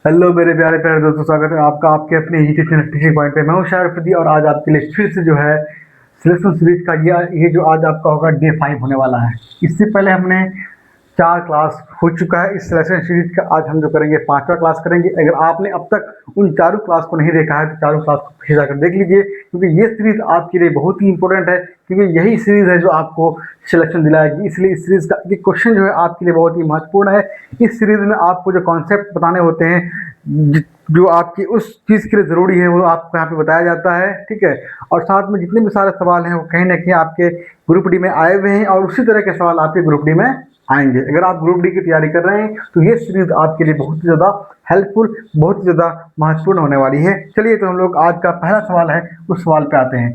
Hello मेरे प्यारे प्यारे दोस्तों, स्वागत है आपका आपके अपने यूट्यूब चैनल टीचिंग पॉइंट पे। मैं हूं शाहरुख और आज आपके लिए फिर से जो है सिलेक्शन सीरीज का ये जो आज आपका होगा डे 5 होने वाला है। इससे पहले हमने 4 क्लास हो चुका है इस सिलेक्शन सीरीज का। आज हम जो करेंगे 5वां क्लास करेंगे। अगर आपने अब तक उन चारों क्लास को नहीं देखा है तो चारों क्लास को पीछे जाकर देख लीजिए, क्योंकि ये सीरीज आपके लिए बहुत ही इंपॉर्टेंट है, क्योंकि यही सीरीज है जो आपको सिलेक्शन दिलाएगी। इसलिए इस सीरीज का ये क्वेश्चन जो है आपके लिए बहुत ही महत्वपूर्ण है। इस सीरीज में आपको जो कॉन्सेप्ट बताने होते हैं, जो आपकी उस चीज़ के लिए ज़रूरी है, वो आपको यहाँ पे बताया जाता है, ठीक है। और साथ में जितने भी सारे सवाल हैं वो कहीं ना कहीं आपके ग्रुप डी में आए हुए हैं और उसी तरह के सवाल आपके ग्रुप डी में आएंगे। अगर आप ग्रुप डी की तैयारी कर रहे हैं तो ये सीरीज आपके लिए बहुत ही ज़्यादा हेल्पफुल, बहुत ही ज़्यादा महत्वपूर्ण होने वाली है। चलिए तो हम लोग आज का पहला सवाल है उस सवाल पे आते हैं।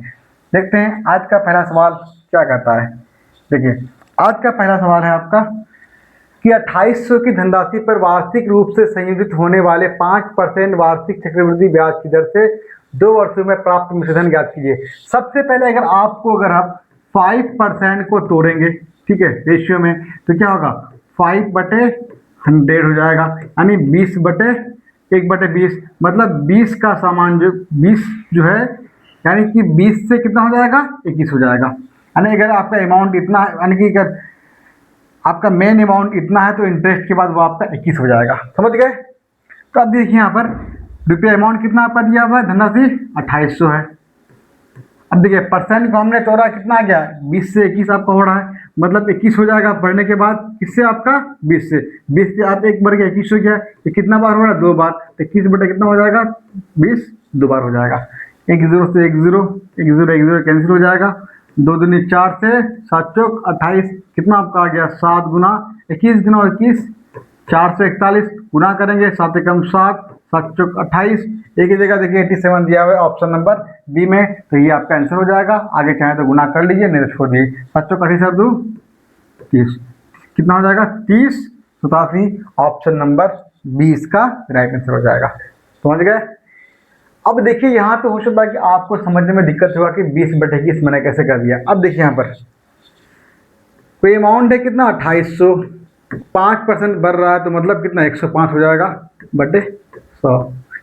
देखते हैं आज का पहला सवाल क्या कहता है। देखिए, आज का पहला सवाल है आपका कि 2800 की धनराशि पर वार्षिक रूप से संयोजित होने वाले 5% वार्षिक चक्रवृद्धि ब्याज की दर से 2 वर्षों में प्राप्त मिश्रधन ज्ञात कीजिए। सबसे पहले अगर आप 5% को तोड़ेंगे, ठीक है, रेशियो में, तो क्या होगा 5/100 हो जाएगा, यानी 20/1/20, मतलब 20 का सामान जो 20 जो है, यानी कि 20 से कितना हो जाएगा 21 हो जाएगा। यानी अगर आपका अमाउंट इतना है, यानी कि अगर आपका मेन अमाउंट इतना है तो इंटरेस्ट के बाद वो आपका 21 हो जाएगा। समझ गए? तो अब देखिए यहाँ पर रुपये अमाउंट कितना आपका दिया हुआ है, धनराशि 2800 है। अब देखिए परसेंट को हमने तोड़ा, कितना आ गया 20 से 21 आपका हो रहा है, मतलब 21 हो जाएगा पढ़ने के बाद। किससे आपका 20 से आप एक बार गया 21 हो गया, ये कितना बार हो रहा है 2 बार, तो 21 कितना हो जाएगा 20 2 बार हो जाएगा। 1 0 से 1 0, 1 0 1 0 कैंसिल हो जाएगा, 2 दूनी 4 से 7 चौक 28, कितना आपका आ गया 7 गुना 21 गुना 21, 4 से 41 गुना करेंगे, 7 एकम 7, 7 चौक 28, एक ही जगह देखिए 87 दिया हुआ है ऑप्शन नंबर बी में, तो ये आपका आंसर हो जाएगा। आगे चाहे तो गुना कर लीजिए, नहीं तो छोड़ दीजिए। 7 चौक 28 2 30, कितना हो जाएगा 30 87, ऑप्शन नंबर 20 का राइट आंसर हो जाएगा। समझ गए? अब देखिए यहाँ पे हो सकता है कि आपको समझने में दिक्कत होगा कि 20/21 मैंने कैसे कर दिया। अब देखिए यहाँ पर कोई अमाउंट है कितना 2800, 5% बढ़ रहा है तो मतलब कितना 105 हो जाएगा बटे 100।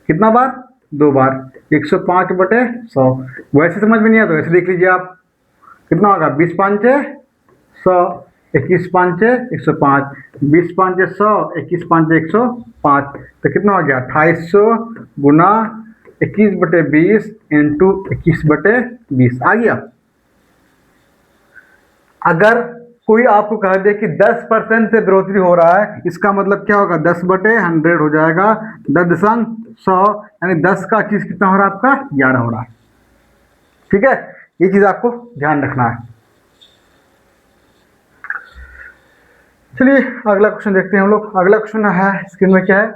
कितना बार 2 बार, 105/100। वैसे समझ में नहीं आता तो वैसे देख लीजिए आप, कितना होगा 20 5 100, 21 5 105, 20 5 100, 21 5 105, तो कितना हो गया 2800 गुना 21/20 इंटू 21/20 आ गया। अगर कोई आपको कह दे कि 10% से बढ़ोतरी हो रहा है, इसका मतलब क्या होगा 10/100 हो जाएगा, 10.100, यानी 10 का चीज कितना हो रहा है आपका 11 हो रहा है। ठीक है, ये चीज आपको ध्यान रखना है। चलिए अगला क्वेश्चन देखते हैं हम लोग। अगला क्वेश्चन है स्क्रीन में, क्या है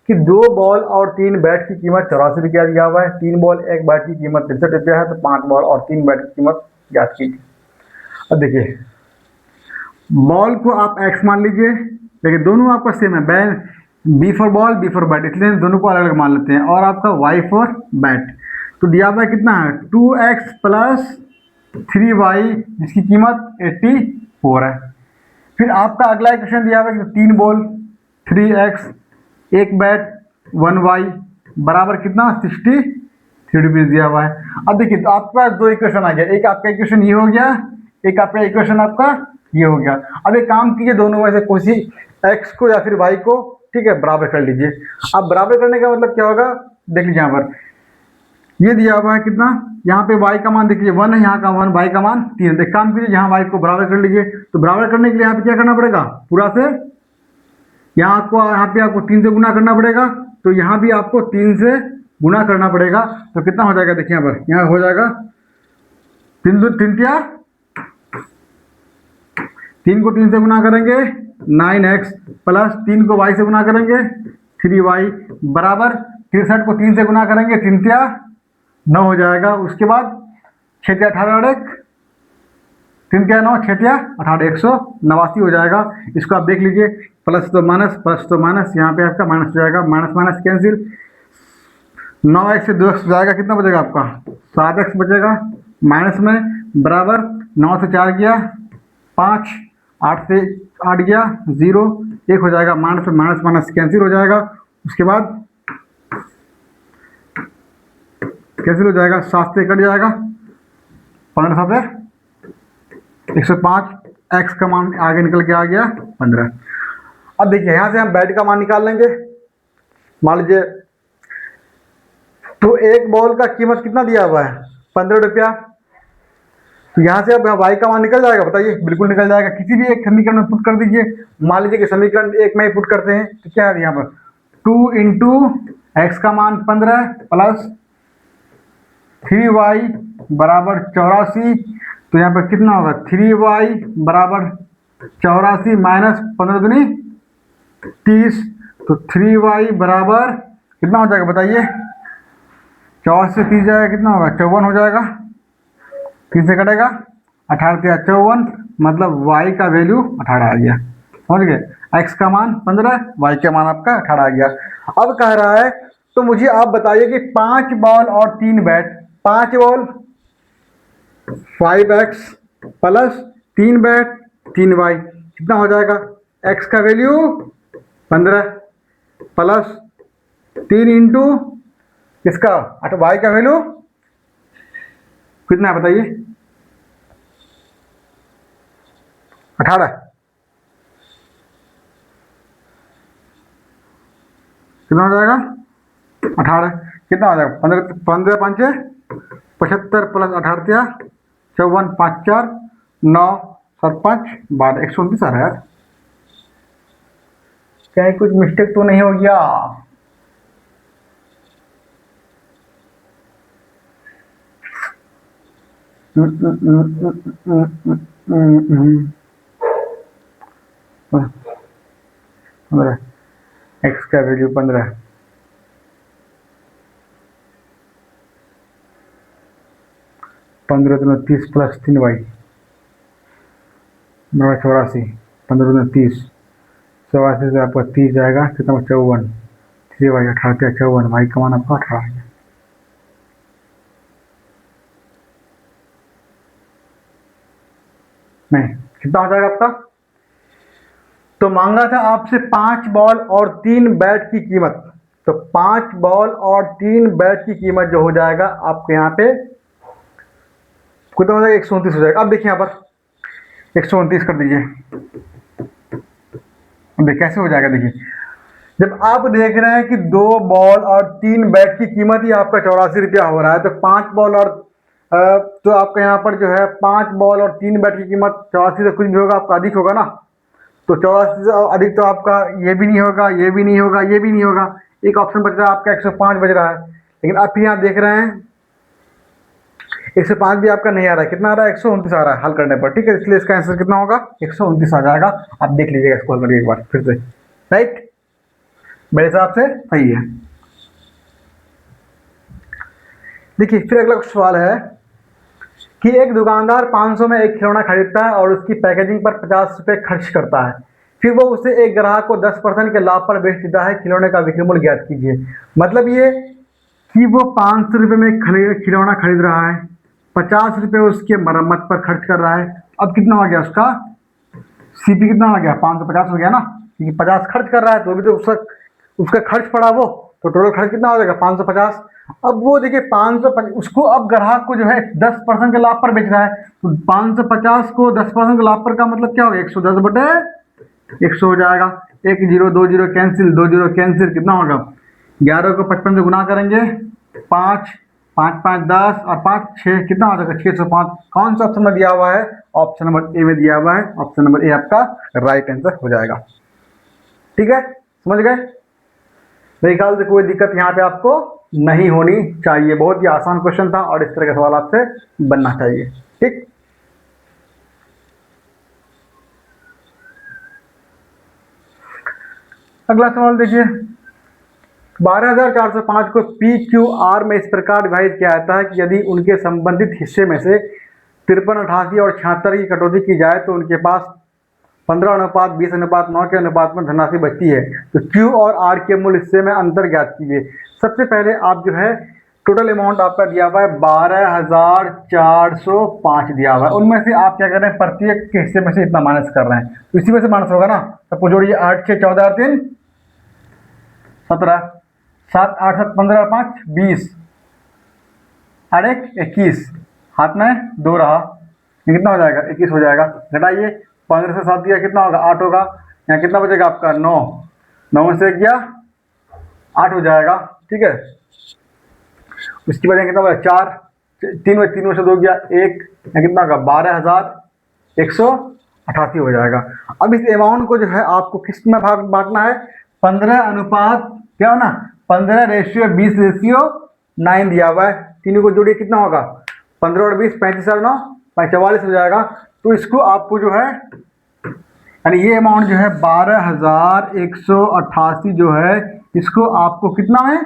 कि 2 बॉल और 3 बैट की कीमत 84 रुपया दिया हुआ है। 3 बॉल 1 बैट की कीमत 63 रुपया है, तो 5 बॉल और 3 बैट की कीमत ज्ञात कीजिए। अब देखिए, बॉल को आप एक्स मान लीजिए, देखिए दोनों आपका सेम है, B for ball B for bat, इसलिए दोनों को अलग अलग मान लेते हैं। और आपका वाई फॉर बैट, तो दिया हुआ कितना है 2x प्लस 3y, जिसकी कीमत 84 है। फिर आपका अगला क्वेश्चन दिया हुआ है कि 3 बॉल 3x 1 बैट 1y बराबर कितना 63 रुपीज दिया हुआ है। अब देखिए तो आपके पास 2 इक्वेशन आ गया, एक आपका इक्वेशन ये हो गया, एक आपका इक्वेशन आपका ये हो गया। अब एक काम कीजिए, दोनों में से कोई सी x को या फिर y को, ठीक है, बराबर कर लीजिए। अब बराबर करने का मतलब क्या होगा, देख लीजिए यहाँ पर ये दिया हुआ है कितना, यहाँ पे y का मान देख लीजिए 1 है, यहाँ का 1, y का मान 3। एक काम कीजिए, यहाँ y को बराबर कर लीजिए। तो बराबर करने के लिए यहाँ पे क्या करना पड़ेगा, पूरा से यहाँ पे आपको 3 से गुना करना पड़ेगा, तो यहाँ भी आपको 3 से गुना करना पड़ेगा। तो कितना हो जाएगा, देखिए यहाँ पर, यहाँ हो जाएगा 3 को 3 से गुना करेंगे 9x प्लस 3 को y से गुना करेंगे 3y बराबर 63 को 3 से गुना करेंगे 3 9 हो जाएगा। उसके बाद 6 18 3 9 6 18 189 हो जाएगा। इसको आप देख लीजिए, प्लस तो माइनस, यहाँ पे आपका माइनस हो जाएगा, माइनस कैंसिल, 9x से 2x जाएगा, कितना बचेगा आपका 7x बचेगा माइनस में, बराबर 9 से 4 गया 5, 8 से 8 गया 0, 1 हो जाएगा, माइनस में माइनस कैंसिल हो जाएगा। उसके बाद कैसे हो जाएगा, 7 से कट जाएगा, 15 7 105, एक्स का मान आगे निकल के आ गया 15। अब देखिए यहाँ से हम बेट का मान निकाल लेंगे। मान लीजिए तो एक बॉल का कीमत कितना दिया हुआ है, 15 रुपया। तो यहाँ से अब वाई का मान निकल जाएगा, बताइए, बिल्कुल निकल जाएगा। किसी भी एक समीकरण में पुट कर दीजिए। मान लीजिए कि समीकरण एक में ही पुट करते हैं, तो क्या है यहाँ पर 2 इंटू एक्स का मान 15 प्लस 3y बराबर 84। तो यहाँ पर कितना होगा, 3y बराबर 84 माइनस 15 दूनी 30। तो 3y बराबर कितना हो जाएगा बताइए, 84 से 30 जाएगा, कितना होगा 54 हो जाएगा। 3 से कटेगा, 18 से 54, मतलब y का वैल्यू 18 आ गया। समझ गए, x का मान 15, y का मान आपका 18 आ गया। अब कह रहा है तो मुझे आप बताइए कि 5 बॉल और 3 bat, 5 ball 5x plus 3 bat 3y, कितना हो जाएगा, x का वैल्यू 15 प्लस 3 इंटू इसका y का वैल्यू कितना है बताइए, 18। कितना हो जाएगा 18, कितना हो जाएगा 15 15 5 75 प्लस 18 54 5 4 9 7 5 12 129 आ रहा है यार, कहीं कुछ मिस्टेक तो नहीं हो गया। एक्स का वैल्यू 15, 15 दूना 30 प्लस 3y 84, 15 दूना 30, 84 से आपका 30 जाएगा, कितना 54, 3y 18 54, y का मान आपका 18 है। नहीं, कितना हो जाएगा आपका, तो मांगा था आपसे 5 बॉल और 3 बैट की कीमत, तो 5 बॉल और 3 बैट की कीमत जो हो जाएगा आपके यहाँ पे कितना हो जाएगा, 129 हो जाएगा। अब देखिए यहाँ पर 129 कर दीजिए, अब देखिए कैसे हो जाएगा। देखिए जब आप देख रहे हैं कि 2 बॉल और 3 बैट की कीमत ही आपका 84 रुपया हो रहा है, तो 5 बॉल और तो आपका यहाँ पर जो है 5 बॉल और 3 बैट की कीमत 84 से कुछ भी होगा, आपका अधिक होगा ना। तो 84 से अधिक तो आपका ये भी नहीं होगा, ये भी नहीं होगा, ये भी नहीं होगा, एक ऑप्शन बच रहा है आपका 105 बच रहा है। लेकिन आप यहाँ देख रहे हैं 105 भी आपका नहीं आ रहा है, कितना आ रहा है 129 आ रहा है हल करने पर, ठीक है। इसलिए इसका आंसर कितना होगा 129 आ जाएगा। आप देख लीजिएगा इसको हल करके एक बार फिर से, राइट, मेरे हिसाब से सही है। देखिए फिर अगला सवाल है कि एक दुकानदार 500 में एक खिलौना खरीदता है और उसकी पैकेजिंग पर 50 रुपये खर्च करता है, फिर वो उसे एक ग्राहक को 10% के लाभ पर बेच देता है। खिलौने का विक्रय मूल्य ज्ञात कीजिए। मतलब ये कि वो 500 रुपये में खिलौना खरीद रहा है, 50 रुपये उसके मरम्मत पर खर्च कर रहा है। अब कितना हो गया उसका सीपी, कितना आ गया 550 हो गया ना, क्योंकि 50 खर्च कर रहा है तो अभी तो उसका खर्च पड़ा वो, तो टोटल खर्च कितना हो जाएगा 550। अब वो देखिए 550 उसको अब ग्राहक को जो है 10% के लाभ पर बेच रहा है, तो 550 को 10% के लाभ पर का मतलब क्या होगा 110 बटे 100 हो जाएगा। 1 0 2 0 कैंसिल, 2 0 कैंसिल, कितना होगा 11 को 55 से गुना करेंगे, 5 5 5 10 और 5 6, कितना हो जाएगा 605। कौन सा ऑप्शन में दिया हुआ है, ऑप्शन नंबर ए में दिया हुआ है। ऑप्शन नंबर ए आपका राइट आंसर हो जाएगा। ठीक है, समझ गए। मेरे ख्याल से कोई दिक्कत यहाँ पे आपको नहीं होनी चाहिए, बहुत ही आसान क्वेश्चन था और इस तरह का सवाल आपसे बनना चाहिए। ठीक, अगला सवाल देखिए, 12405 को पी क्यू आर में इस प्रकार विभाजित किया जाता है कि यदि उनके संबंधित हिस्से में से 53, 88 और 76 की कटौती की जाए तो उनके पास 15:20:9 के अनुपात में धनराशि बचती है। तो क्यू और आर के मूल हिस्से में अंतर ज्ञात कीजिए। सबसे पहले आप जो है टोटल अमाउंट आपका दिया हुआ है 12,405 दिया हुआ है, उनमें से आप क्या कर रहे हैं प्रत्येक के हिस्से में से इतना माइनस कर रहे हैं, तो इसी में से माइनस होगा ना। सबको जोड़िए, 8 6 14 3 17, 7 8 7 15 5 20, 8 एक 21, हाथ में 2 रहा, ये कितना हो जाएगा 21 हो जाएगा। घटाइए, 15 से 7 दिया कितना होगा 8 होगा, यहाँ कितना बचेगा आपका 9, 9 में से 1 गया 8 हो जाएगा। ठीक है, उसके बाद यहाँ कितना बचा 4, 3 में से 2 गया 1, यहाँ कितना होगा 12,188 हो जाएगा। अब इस अमाउंट को जो है आपको किस में भाग बांटना है, 15 अनुपात क्या हो ना 15:20:9 दिया हुआ है, तीनों को जोड़िए कितना होगा 15 और 20 35 और 9 44 हो जाएगा। तो इसको आपको जो है यानी ये अमाउंट जो है 12,188 जो है इसको आपको कितना में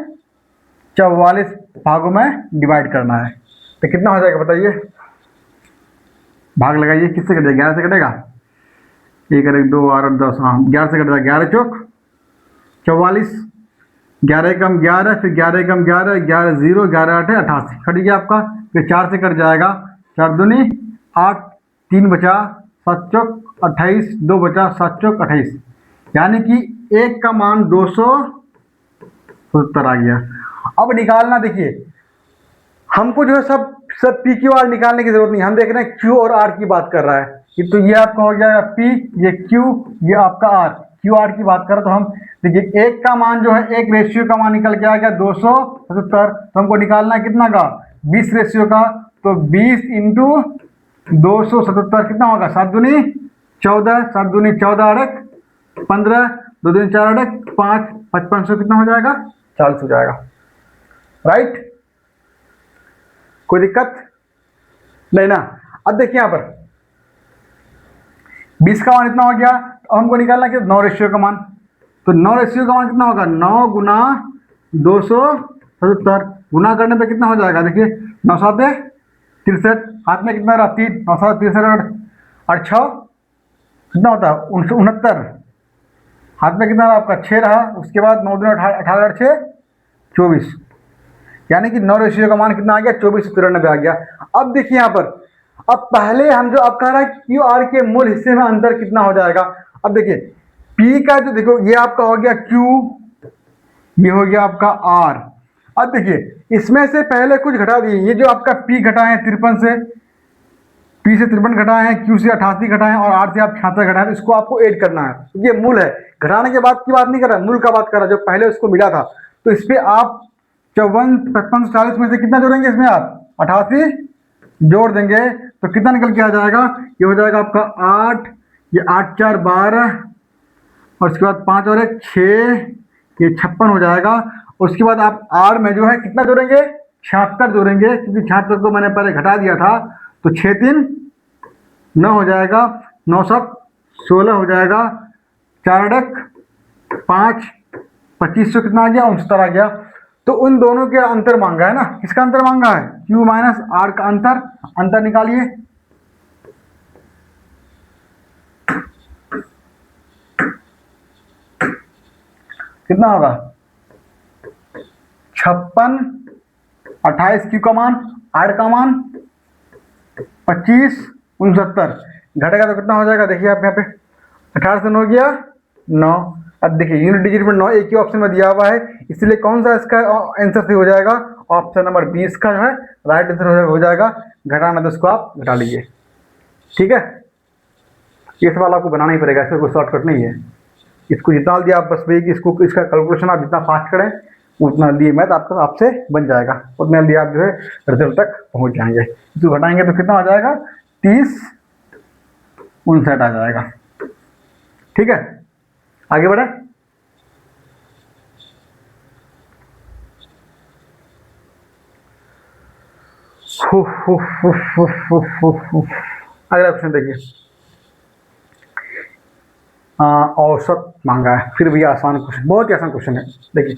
44 भागों में डिवाइड करना है। तो कितना हो जाएगा बताइए, भाग लगाइए, किससे कटेगा 11 से कटेगा, 1 और 1 2 8 और 10, हाँ 11 से कटेगा, 11 चौक 44, 11 कम 11, फिर 11 कम 11, 11 0, 11 8 88 कट गया आपका, फिर 4 से कट जाएगा, 4 दूनी 8, 3 बचा 7 चौक 28, 2 बचा 7 चौक 28, यानी कि 1 का मान 270 आ गया। अब निकालना देखिए, हमको जो है सब पी क्यू आर निकालने की जरूरत नहीं, हम देख रहे हैं क्यू और आर की बात कर रहा है कि तो ये आपका हो जाएगा पी, ये क्यू, ये आपका आर, क्यू आर की बात करें तो हम देखिए 1 का मान जो है, एक रेशियो का मान निकल के आ गया 277, तो हमको निकालना है कितना का 20 रेशियो का, तो 20 इंटू 277 कितना होगा 7 दूनी 14, 7 दूनी 14 और 1 15, 2 दूनी 4 और 1 5, 5500 कितना हो जाएगा 40 हो जाएगा। राइट, कोई दिक्कत नहीं ना। अब देखिए यहाँ पर 20 का मान इतना हो गया, तो हमको निकालना कि 9 रेशियो का मान, तो 9 रेशियो का मान कितना होगा 9 गुना 277, गुना करने पे कितना हो जाएगा देखिए 9 7 63, हाथ में कितना रहा 3, 9 7 63 और 6 कितना होता है 69, हाथ में कितना रहा आपका 6 रहा, उसके बाद 9 2 18 और 6 24, यानी कि 9 रेशियो का मान कितना आ गया 2493 आ गया। अब देखिए यहाँ पर, अब पहले हम जो अब कह रहा है क्यू आर के मूल हिस्से में अंतर कितना हो जाएगा। अब देखिए पी का जो देखो ये आपका हो गया क्यू, ये हो गया आपका आर। अब देखिए इसमें से पहले कुछ घटा दिए, ये जो आपका पी घटाए हैं 53 से, पी से 53 घटाए हैं, क्यू से 88 घटाए हैं और आर से आप 66 घटाए, तो इसको आपको ऐड करना है, ये मूल है, घटाने के बाद की बात नहीं कर रहा, मूल का बात कर रहा, जो पहले उसको मिला था। तो इस पर आप 54 55 40 में से कितना जोड़ेंगे, इसमें आप 88 जोड़ देंगे तो कितना निकल के आ जाएगा, ये हो जाएगा आपका 8, ये 8 4 12 और उसके बाद 5 और 1 6, ये 56 हो जाएगा। उसके बाद आप आर में जो है कितना जोड़ेंगे 76 जोड़ेंगे, क्योंकि 76 को मैंने पहले घटा दिया था, तो 6 3 9 हो जाएगा, 9 7 16 हो जाएगा, 4 1 5 2500 कितना आ गया 69 आ गया। तो उन दोनों के अंतर मांगा है ना, किसका अंतर मांगा है Q माइनस आर का अंतर, अंतर निकालिए, कितना होगा 56, 28 Q का मान, आर का मान 25 69, घटेगा तो कितना हो जाएगा देखिए आप यहाँ पे 18 से 9 गया 9। अब देखिए यूनिट डिजिट में 9 एक ही ऑप्शन में दिया हुआ है, इसलिए कौन सा इसका आंसर सही हो जाएगा, ऑप्शन नंबर 20 का जो है राइट आंसर हो जाएगा। घटाना तो इसको आप घटा लीजिए, ठीक है, ये सवाल आपको बनाना ही पड़ेगा, इसमें कोई शॉर्टकट नहीं है, इसको जितना दिया आप बस वही कि इसको इसका कैलकुलेशन आप जितना फास्ट करें उतना लिए मैथ आपका आपसे बन जाएगा, उतना लिए आप जो है रिजल्ट तक पहुंच जाएंगे। इसको घटाएंगे तो कितना हो जाएगा 30 59 आ जाएगा, ठीक है, आगे बढ़े। अगला क्वेश्चन देखिए, औसत मांगा है, फिर भी आसान क्वेश्चन, बहुत ही आसान क्वेश्चन है। देखिए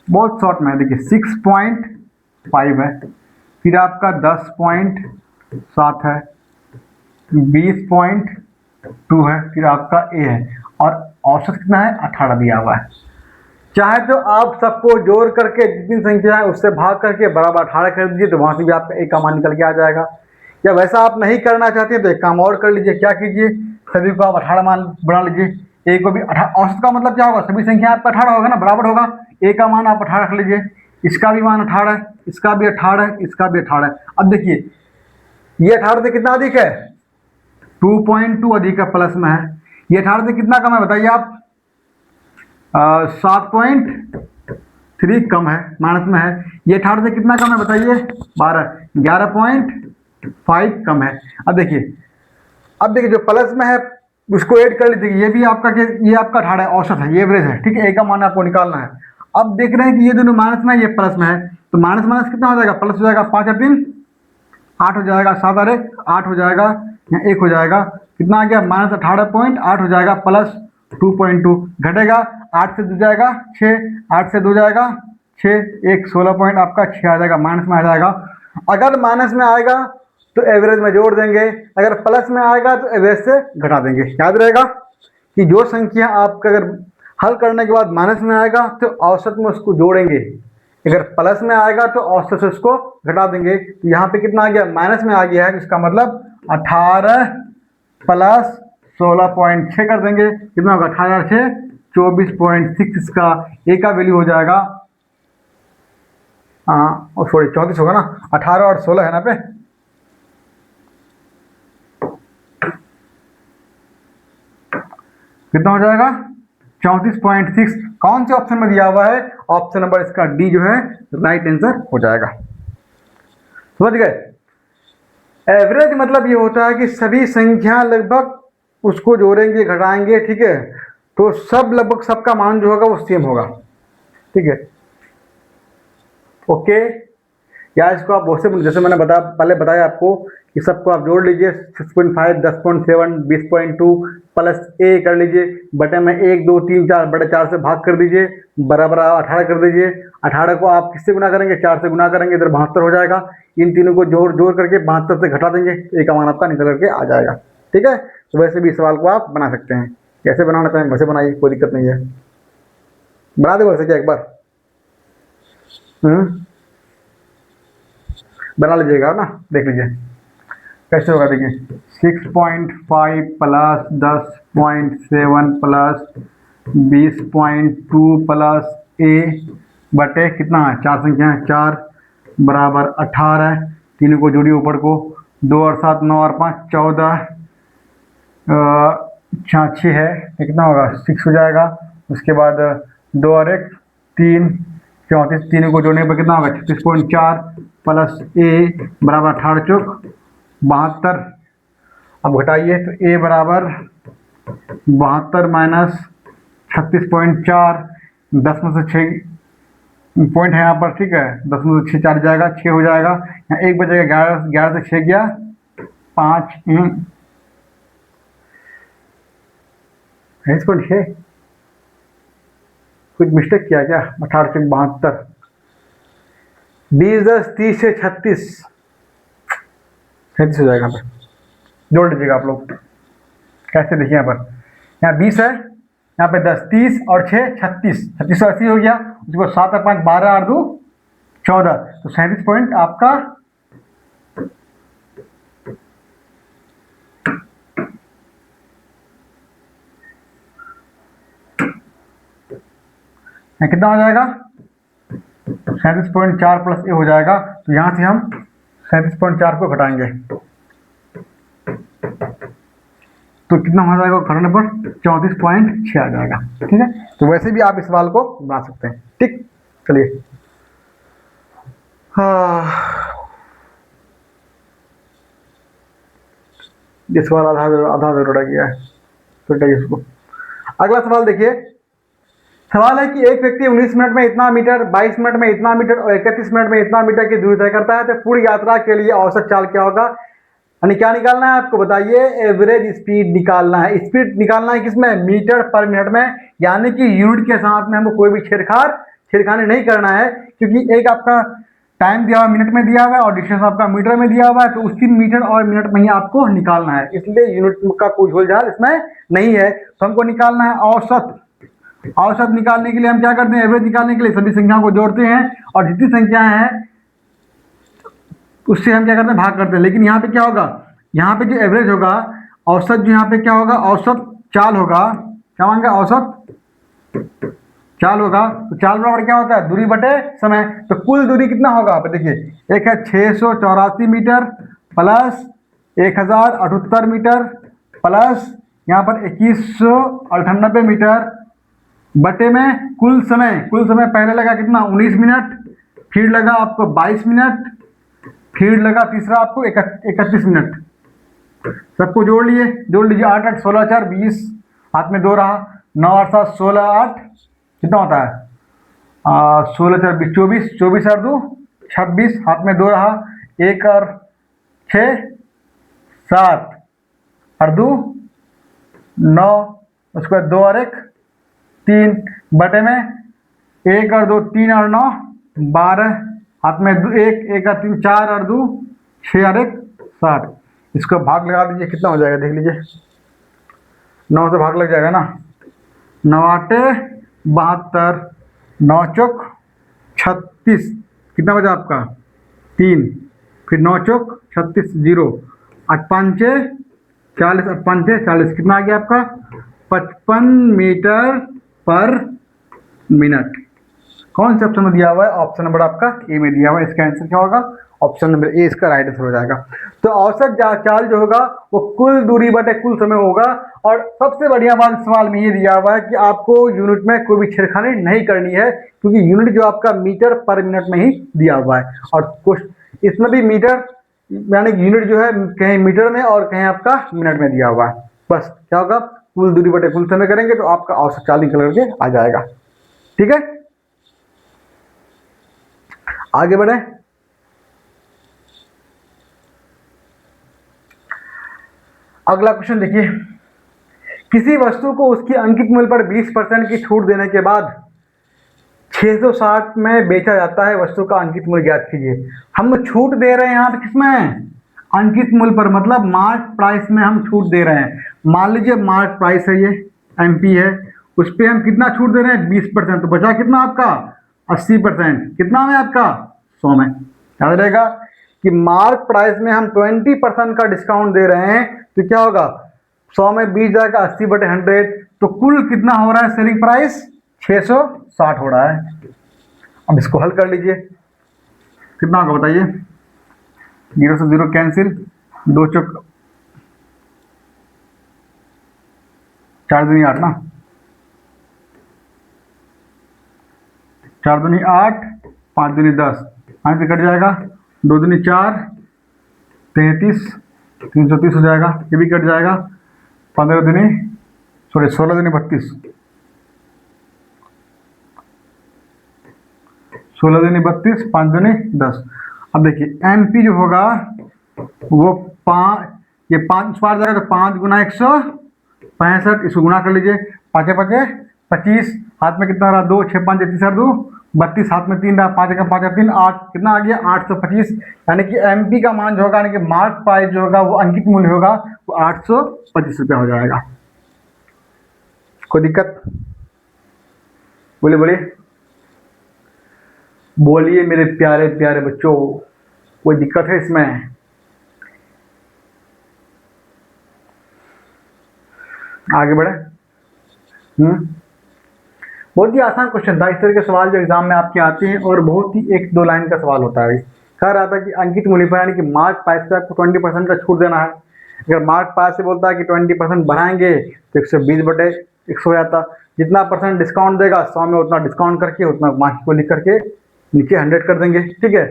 बहुत शॉर्ट में है, देखिए 6.5 है, फिर आपका 10.7 है, 20.2 है, फिर आपका ए है, और औसत कितना है 18 दिया हुआ है। चाहे तो आप सबको जोड़ करके जितनी संख्या है उससे भाग करके बराबर 18 कर दीजिए, तो वहां से भी आपका एक का मान निकल के आ जाएगा। या वैसा आप नहीं करना चाहते तो एक काम और कर लीजिए, क्या कीजिए सभी को आप 18 मान बना लीजिए, ए को भी 18, औसत का मतलब क्या होगा सभी संख्या आपका 18 होगा ना, बराबर होगा, ए का मान आप 18 रख लीजिए, इसका भी मान 18 है, इसका भी 18 है, इसका भी 18 है। अब देखिए ये 18 से कितना अधिक है, 2.2 अधिक है, प्लस में है। ये 18 से कितना कम है बताइए आप, 7.3 कम है, माइनस में है। ये 18 से कितना कम है बताइए, 12, 11.5 कम है। अब देखिए जो प्लस में है उसको ऐड कर लीजिए, ये भी आपका ये आपका 18 है, औसत है, ये एवरेज है, ठीक है, ए का मान आपको निकालना है। अब देख रहे हैं कि ये दोनों माइनस में है, ये प्लस में है, तो माइनस माइनस कितना हो जाएगा, प्लस हो जाएगा, 5 और 3 8 हो जाएगा, 7 और 1 8 हो जाएगा, यहाँ 1 हो जाएगा, कितना आ गया, -18.8 हो जाएगा, प्लस 2.2 घटेगा, 8 से 2 जाएगा 6, 8 से 2 जाएगा 6, 1 16 पॉइंट आपका 6 आ जाएगा, माइनस में आ जाएगा। अगर माइनस में आएगा तो एवरेज में जोड़ देंगे, अगर प्लस में आएगा तो एवरेज से घटा देंगे। याद रहेगा कि जो संख्या आपका अगर हल करने के बाद माइनस में आएगा तो औसत में उसको जोड़ेंगे, अगर प्लस में आएगा तो औसत से उसको घटा देंगे। तो यहाँ पे कितना आ गया, माइनस में आ गया है, इसका मतलब 18 प्लस 16.6 कर देंगे, कितना होगा, 18 से 24.6, इसका ए का वैल्यू हो जाएगा, और सॉरी 34 होगा ना, 18 और 16 है ना पे, कितना हो जाएगा, 34.6। कौन से ऑप्शन में दिया हुआ है, ऑप्शन नंबर इसका डी जो है राइट आंसर हो जाएगा। समझ गए। एवरेज मतलब ये होता है कि सभी संख्या लगभग उसको जोड़ेंगे घटाएंगे, ठीक है, तो सब लगभग सबका मान जो होगा वो सेम होगा, ठीक है, ओके। या इसको आप बहुत से, जैसे मैंने पहले बताया आपको कि सबको आप जोड़ लीजिए, 6.5 10.7 20.2 प्लस ए कर लीजिए, बटे में 1 2 3 4 बटे 4 से भाग कर दीजिए, बराबर 18 कर दीजिए। 18 को आप किससे गुना करेंगे, 4 से गुना करेंगे, इधर 72 हो जाएगा। इन तीनों को जोड़ करके 72 से घटा देंगे, तो ए का मान आपका निकल करके आ जाएगा, ठीक है। तो वैसे भी इस सवाल को आप बना सकते हैं, कैसे बनाना चाहें वैसे बनाइए, कोई दिक्कत नहीं है, बना दे वैसे क्या एक बार, बना लीजिएगा ना, देख लीजिए कैसे होगा। देखिए 6.5 प्लस 10.7 प्लस 20.2 प्लस ए बटे कितना है, 4 संख्या है, 4 बराबर 18, तीनों को जोड़िए ऊपर को, 2 और 7 9 और 5 14, 6 है, कितना होगा 6 हो जाएगा। उसके बाद 2 और 1 3 34, तीनों को जोड़ने पर कितना होगा 36.4 प्लस ए बराबर 18 चौक 72। अब घटाइए तो ए बराबर 72 माइनस 36.4, 10 में से 6 पॉइंट है यहाँ पर, ठीक है, 10 में से 6 4 जाएगा, 6 हो जाएगा, यहाँ 1 बचेगा, 11 से 6 गया 5, 6 कुछ मिस्टेक किया क्या, 18 से 72, 20 10 30 से 36 हो जाएगा, यहाँ पर जोड़ लीजिएगा आप लोग। कैसे देखिए यहाँ पर, यहाँ 20 है, यहाँ पे 10 30 और 6 36, 36 80 हो गया, उसके बाद 7 और 5 12 और 2 14, तो 37 पॉइंट आपका कितना हो जाएगा, 37.4 प्लस ए हो जाएगा। तो यहाँ से हम 37.4 को घटाएंगे तो कितना हो जाएगा, घटाने पर 34.6 आ जाएगा, ठीक है। तो वैसे भी आप इस सवाल को बना सकते हैं, ठीक। चलिए ये सवाल आधा जरूर रह गया है, तो इसको अगला सवाल देखिए। सवाल है कि एक व्यक्ति 19 मिनट में इतना मीटर, 22 मिनट में इतना मीटर और 31 मिनट में इतना मीटर की दूरी तय करता है, तो पूरी यात्रा के लिए औसत चाल क्या होगा, यानी क्या निकालना है आपको बताइए, एवरेज स्पीड निकालना है। स्पीड निकालना है किसमें, मीटर पर मिनट में, यानी कि यूनिट के साथ में हमको कोई भी छेड़खानी नहीं करना है, क्योंकि एक आपका टाइम दिया हुआ मिनट में दिया हुआ है और डिस्टेंस आपका मीटर में दिया हुआ है, तो उसी मीटर और मिनट में ही आपको निकालना है, इसलिए यूनिट का कोई झोलझाल इसमें नहीं है। तो हमको निकालना है औसत। औसत निकालने के लिए हम क्या करते हैं, एवरेज निकालने के लिए सभी संख्याओं को जोड़ते हैं और जितनी संख्याएं हैं उससे हम क्या करते हैं, भाग करते हैं। लेकिन यहाँ पे क्या होगा, यहाँ पे जो एवरेज होगा, औसत जो यहाँ पे क्या होगा, औसत चाल होगा, क्या मांगा, औसत चाल होगा तो चाल बराबर क्या होता है, दूरी बटे समय। तो कुल दूरी कितना होगा, देखिए एक है 684 मीटर प्लस 1078 मीटर प्लस यहाँ पर 2198 मीटर बटे में कुल समय पहले लगा कितना 19 मिनट, फिर लगा आपको 22 मिनट, फिर लगा तीसरा आपको 31 मिनट। सबको जोड़ लीजिए 8 8 16 4 20, हाथ में 2 रहा, 9 8 7 16 8 कितना होता है 16 4 20 24, 24 और 2 26, हाथ में 2 रहा, 1 और 6 7 और 2 9, उसके बाद 2 और 1 3 बटे में 1 और 2 3 और 9 12, हाथ में 1 और 3 4 और 2 6 और 1 7। इसको भाग लगा दीजिए कितना हो जाएगा, देख लीजिए 9 से भाग लग जाएगा ना, 9 8 72, 9 चौक 36, कितना बचा आपका 3, फिर 9 चौक 36 0, 8 5 40, 8 5 40, कितना आ गया आपका 55 मीटर पर मिनट। कौन से ऑप्शन में दिया हुआ है, ऑप्शन नंबर आपका ए में दिया हुआ है। इसका आंसर क्या होगा, ऑप्शन नंबर ए इसका राइट आंसर हो जाएगा। तो औसत चाल जो होगा वो कुल दूरी बटे कुल समय होगा। और सबसे बढ़िया बात सवाल में ये दिया हुआ है कि आपको यूनिट में कोई भी छेड़खानी नहीं करनी है, क्योंकि यूनिट जो आपका मीटर पर मिनट में ही दिया हुआ है। और कुछ इसमें भी मीटर यानी यूनिट जो है कहीं मीटर में और कहीं आपका मिनट में दिया हुआ है। बस क्या होगा, कुल दूरी बटे कुल समय करेंगे तो आपका औसत चाल निकल करके आ जाएगा। ठीक है, आगे बढ़े। अगला क्वेश्चन देखिए, किसी वस्तु को उसकी अंकित मूल्य पर 20% की छूट देने के बाद 660 में बेचा जाता है, वस्तु का अंकित मूल्य ज्ञात कीजिए। हम छूट दे रहे हैं यहाँ पे किसमें, अंकित मूल्य पर, मतलब मार्क प्राइस में हम छूट दे रहे हैं। मान लीजिए मार्क प्राइस है, ये एमपी है, उस पर हम कितना छूट दे रहे हैं 20%, तो बचा कितना आपका 80%, कितना में आपका 100 में। याद रहेगा कि मार्क प्राइस में हम 20% का डिस्काउंट दे रहे हैं, तो क्या होगा 100 में 20 जाएगा 80 बटे 100, तो कुल कितना हो रहा है सेलिंग प्राइस 660 हो रहा है। अब इसको हल कर लीजिए, कितना होगा बताइए, 0 से 0 कैंसिल, 2 चौक 4 दूनी 8 ना, 4 दूनी 8, 5 दूनी 10, 5 से कट जाएगा, 2 दूनी 4 33, 330 हो जाएगा, ये भी कट जाएगा, 16 दूनी 32, 16 दूनी 32, 5 दूनी 10। अब देखिए एमपी जो होगा वो 5, ये 5 बार जाएगा तो 5 गुना 165, इसको गुना कर लीजिए, 5 5 25, हाथ में कितना रहा 2, 6 5 33 और 2 32, हाथ में 3 रहा, 5 का 5 3 8, कितना आ गया 825। यानी कि एमपी का मान जो होगा, यानी कि मार्क प्राइस जो होगा वो अंकित मूल्य होगा वो 825 रुपया हो जाएगा। कोई दिक्कत, बोलिए बोलिए बोलिए मेरे प्यारे प्यारे बच्चों, कोई दिक्कत है इसमें। आगे बढ़े। बहुत ही आसान क्वेश्चन था। इस तरह के सवाल जो एग्जाम में आपके आते हैं और बहुत ही 1-2 लाइन का सवाल होता है। कह रहा था कि अंकित मूल्य पर यानी कि मार्क प्राइस पे आपको 20% का छूट देना है। अगर मार्क प्राइस से बोलता है कि 20% बढ़ाएंगे तो 120 बटे 100 हो जाता, जितना परसेंट डिस्काउंट देगा 100 में उतना डिस्काउंट करके उतना बाकी को लिख करके नीचे 100 कर देंगे। ठीक है,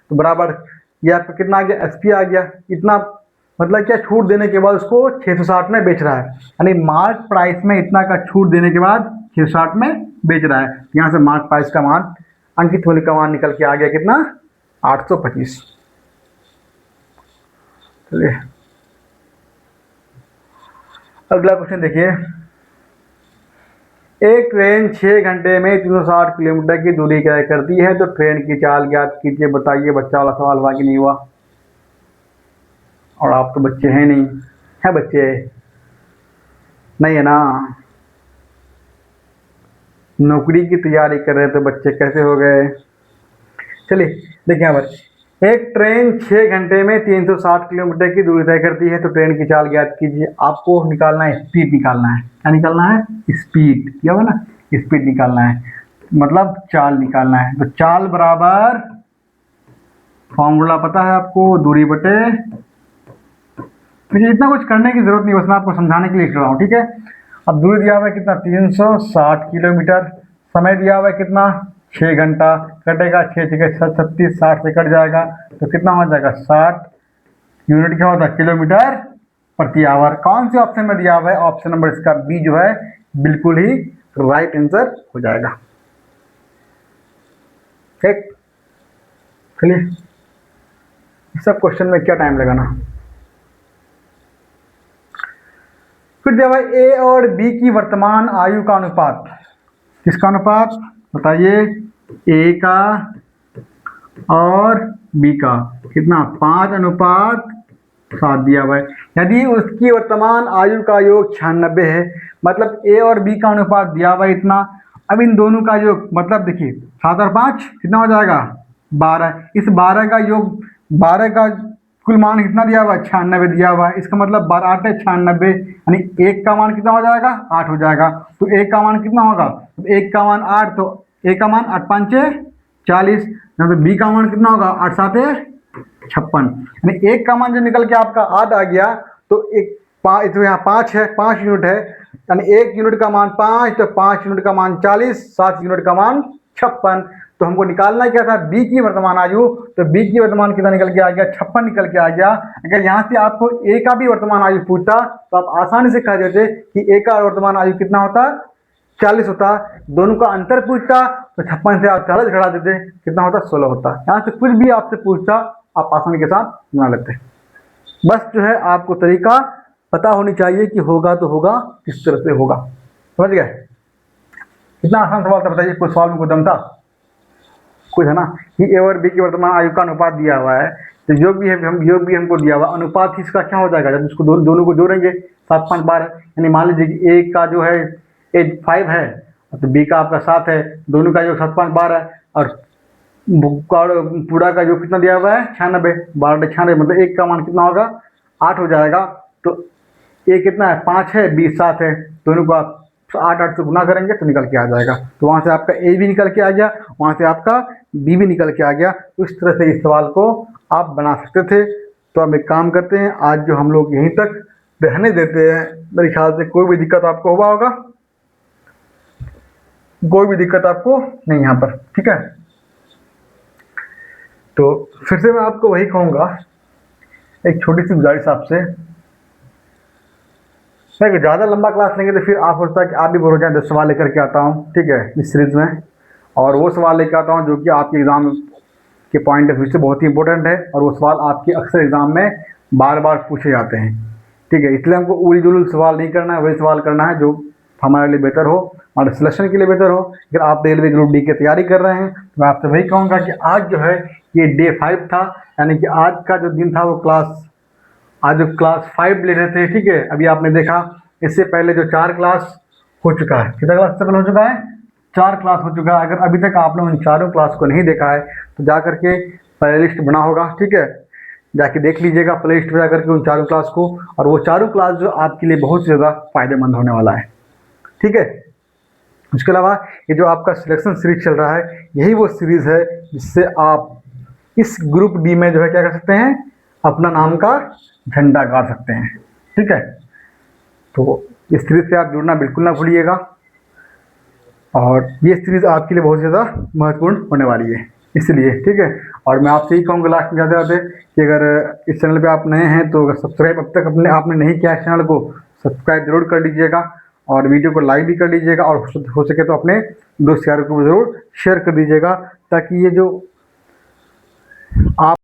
तो बराबर ये आपका कितना आ गया, एसपी आ गया इतना, मतलब क्या छूट देने के बाद उसको 660 में बेच रहा है, यानी मार्क प्राइस में इतना का छूट देने के बाद 660 में बेच रहा है। यहाँ से मार्क प्राइस का मान, अंकित मूल्य का मान निकल के आ गया कितना 825। चलिए अगला क्वेश्चन देखिए, एक ट्रेन 6 घंटे में 360 किलोमीटर की दूरी तय करती है, तो ट्रेन की चाल ज्ञात कीजिए। बताइए बच्चा वाला सवाल हुआ कि नहीं हुआ, और आप तो बच्चे हैं नहीं, है बच्चे नहीं है ना, नौकरी की तैयारी कर रहे तो बच्चे कैसे हो गए। चलिए देखिए यहाँ पर, एक ट्रेन 6 घंटे में 360 किलोमीटर की दूरी तय करती है, तो ट्रेन की चाल ज्ञात कीजिए। आपको निकालना है स्पीड, निकालना है क्या, निकालना है स्पीड, क्या हुआ ना, स्पीड निकालना है। मतलब चाल निकालना है। तो चाल बराबर, फॉर्मूला पता है आपको, दूरी बटे, देखिए इतना कुछ करने की जरूरत नहीं, बस मैं आपको समझाने के लिए लिख रहा हूँ, ठीक है। अब दूरी दिया हुआ है कितना, 360 किलोमीटर। समय दिया हुआ है कितना, 6 घंटा। कटेगा 6 6 36, 60 से कट जाएगा तो कितना हो जाएगा, 60 यूनिट क्या होता है, किलोमीटर प्रति आवर। कौन से ऑप्शन में दिया हुआ है, ऑप्शन नंबर इसका बी जो है बिल्कुल ही राइट आंसर हो जाएगा। ठीक, चलिए इस सब क्वेश्चन में क्या टाइम लगाना। फिर दिया हुआ ए और बी की वर्तमान आयु का अनुपात। किसका अनुपात बताइए, ए का और बी का, कितना, 5:7 दिया हुआ है। यदि उसकी वर्तमान आयु का योग 96 है, मतलब ए और बी का अनुपात दिया हुआ है इतना। अब इन दोनों का योग, मतलब देखिए 7 और 5 कितना हो जाएगा, 12। इस 12 का योग, 12 का कुल मान कितना दिया हुआ है, 96 दिया हुआ है। इसका मतलब 12 8 96, यानी एक का मान कितना हो जाएगा, 8 हो जाएगा। तो एक का मान कितना होगा, एक का मान 8, तो एक का मान 8 5 40, तो बी का मान कितना होगा, 8 7 56। यानी एक का मान जो निकल के आपका 8 आ गया, तो एक तो यहाँ 5 है, 5 यूनिट है, यानी 1 यूनिट का मान 5, तो 5 यूनिट का मान 40, 7 यूनिट का मान 56। तो हमको निकालना क्या था, बी की वर्तमान आयु। तो बी की वर्तमान कितना निकल के आ गया, 56 निकल के आ गया। अगर यहाँ से आपको ए का भी वर्तमान आयु पूछता तो आप आसानी से कह देते कि ए का वर्तमान आयु कितना होता, 40 होता। दोनों का अंतर पूछता तो 56 से आप 40 घटा देते, कितना होता, 16 होता। यहाँ से कुछ भी आपसे पूछता आप आसानी के साथ बना लेते। बस जो है आपको तरीका पता होनी चाहिए कि होगा तो होगा, किस तरह से होगा। समझ गए, कितना आसान सवाल था बताइए, कोई सवाल में कोई दम था, कुछ है ना। कि ए और बी की वर्तमान आयु का अनुपात दिया हुआ है, तो योग भी है, हम योग भी हमको दिया हुआ, अनुपात इसका क्या हो जाएगा, जब इसको दोनों को जोड़ेंगे 7 5 12, यानी मान लीजिए कि ए का जो है एज 5 है, तो बी का आपका 7 है, दोनों का योग 7 5 12, और पूरा का योग कितना दिया हुआ है, 96, 12 96, मतलब एक का मान कितना होगा, 8 हो जाएगा। तो ए कितना है, 5 है, बी 7 है, दोनों को आप 8 8 से गुना करेंगे तो निकल के आ जाएगा। तो वहाँ से आपका ए भी निकल के आ गया, वहाँ से आपका बी भी निकल के आ गया। तो इस तरह से इस सवाल को आप बना सकते थे। तो अब एक काम करते हैं, आज जो हम लोग यहीं तक रहने देते हैं। मेरे ख्याल से कोई भी दिक्कत आपको हुआ होगा, कोई भी दिक्कत आपको नहीं यहाँ पर, ठीक है। तो फिर से मैं आपको वही कहूँगा, एक छोटी सी गुजारिश आपसे, मैं ज़्यादा लंबा क्लास लेंगे तो फिर आप सोचता है कि आप भी बोल जाए 10 सवाल लेकर के आता हूँ, ठीक है, इस सीरीज में। और वो सवाल लेकर आता हूँ जो कि आपके एग्ज़ाम के पॉइंट ऑफ व्यू से बहुत ही इंपॉर्टेंट है, और वो सवाल आपके अक्सर एग्ज़ाम में बार बार पूछे जाते हैं, ठीक है। इसलिए हमको उल जुलूल सवाल नहीं करना है, वही सवाल करना है जो हमारे लिए बेहतर हो, हमारे सिलेक्शन के लिए बेहतर हो। अगर आप रेलवे ग्रुप डी की तैयारी कर रहे हैं तो मैं आपसे वही कहूँगा कि आज जो है ये डे 5 था, यानी कि आज का जो दिन था वो आज क्लास 5 ले रहे थे, ठीक है। अभी आपने देखा इससे पहले जो 4 क्लास हो चुका है, कितना क्लास तक हो चुका है, 4 क्लास हो चुका है। अगर अभी तक आपने उन चारों क्लास को नहीं देखा है तो जा करके प्ले लिस्ट बना होगा, ठीक है, जाके देख लीजिएगा प्ले लिस्ट में जा करके उन चारों क्लास को। और वो चारों क्लास जो आपके लिए बहुत ज़्यादा फायदेमंद होने वाला है, ठीक है। उसके अलावा ये जो आपका सिलेक्शन सीरीज चल रहा है, यही वो सीरीज़ है जिससे आप इस ग्रुप डी में जो है क्या कर सकते हैं, अपना नाम का झंडा गाड़ सकते हैं, ठीक है। तो इस सीरीज से आप जुड़ना बिल्कुल ना भूलिएगा, और ये सीरीज़ आपके लिए बहुत ज़्यादा महत्वपूर्ण होने वाली है, इसलिए, ठीक है। और मैं आपसे ही कहूँगा लास्ट में जाते जाते कि अगर इस चैनल पे आप नए हैं तो सब्सक्राइब अब तक आपने नहीं किया है चैनल को, सब्सक्राइब जरूर कर लीजिएगा, और वीडियो को लाइक भी कर लीजिएगा, और हो सके तो अपने दोस्त यारों को ज़रूर शेयर कर दीजिएगा, ताकि ये जो आप